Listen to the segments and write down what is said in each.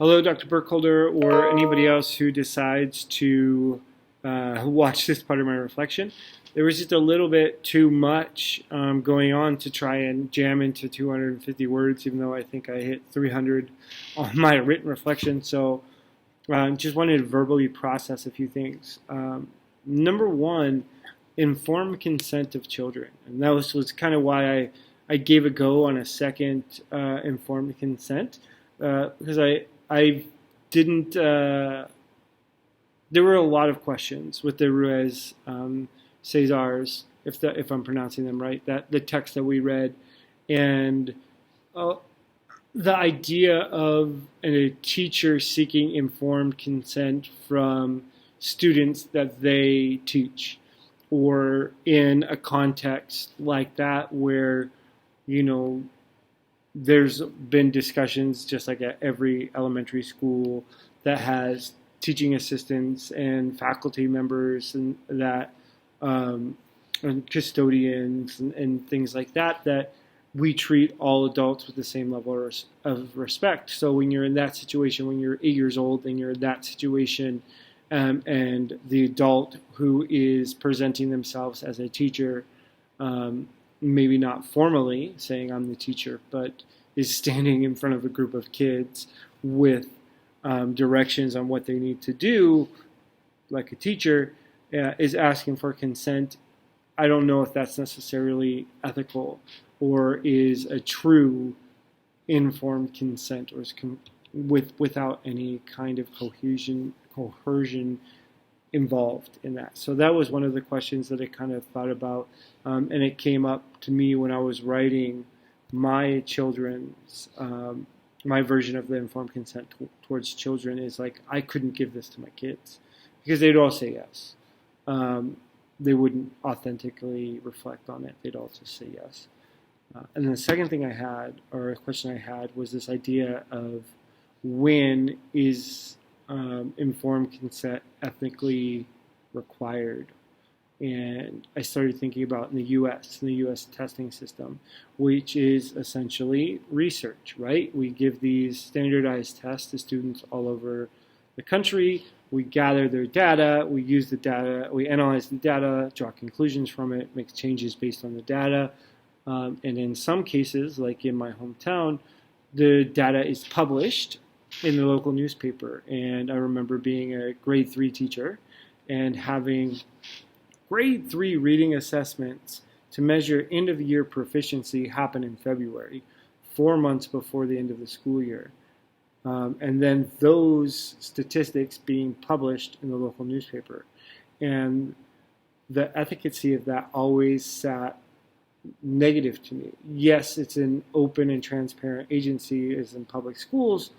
Hello, Dr. Burkholder, or anybody else who decides to watch this part of my reflection. There was just a little bit too much going on to try and jam into 250 words, even though I think I hit 300 on my written reflection. So just wanted to verbally process a few things. Number one, informed consent of children. And that was kind of why I gave a go on a second informed consent, because I didn't. There were a lot of questions with the Ruiz Cesars, if I'm pronouncing them right, that the text that we read, and the idea of a teacher seeking informed consent from students that they teach, or in a context like that where, you know, there's been discussions just like at every elementary school that has teaching assistants and faculty members and that and custodians and things like that, that we treat all adults with the same level of respect. So when you're in that situation, when you're 8 years old and you're in that situation, and the adult who is presenting themselves as a teacher, maybe not formally saying I'm the teacher, but is standing in front of a group of kids with directions on what they need to do, like a teacher, is asking for consent. I don't know if that's necessarily ethical or is a true informed consent, or is without any kind of coercion involved in that. So that was one of the questions that I kind of thought about, and it came up to me when I was writing my children's, my version of the informed consent towards children is like, I couldn't give this to my kids because they'd all say yes. They wouldn't authentically reflect on it. They'd all just say yes. And then the second thing I had, or a question I had, was this idea of when is informed consent ethically required. And I started thinking about in the U.S. testing system, which is essentially research, right? We give these standardized tests to students all over the country. We gather their data, we use the data, we analyze the data, draw conclusions from it, make changes based on the data. And in some cases, like in my hometown, the data is published in the local newspaper. And I remember being a grade 3 teacher and having grade 3 reading assessments to measure end of year proficiency happen in February, 4 months before the end of the school year. And then those statistics being published in the local newspaper. And the efficacy of that always sat negative to me. Yes, it's an open and transparent agency as in public schools,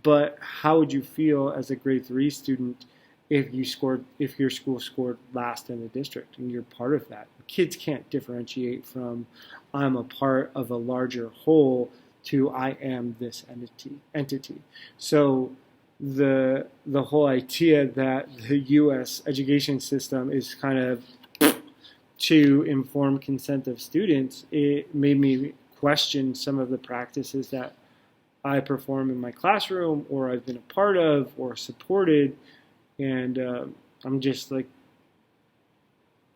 but how would you feel as a grade 3 student if your school scored last in the district and you're part of that? Kids can't differentiate from I'm a part of a larger whole to I am this entity. So the whole idea that the U.S. education system is kind of to inform consent of students, it made me question some of the practices that I perform in my classroom, or I've been a part of, or supported, and I'm just like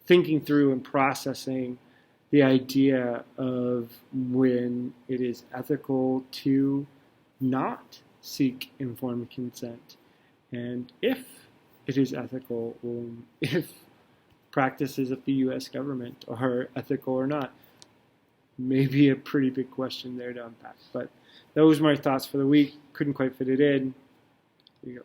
thinking through and processing the idea of when it is ethical to not seek informed consent, and if it is ethical, if practices of the U.S. government are ethical or not. Maybe a pretty big question there to unpack. But those were my thoughts for the week. Couldn't quite fit it in. Here you go.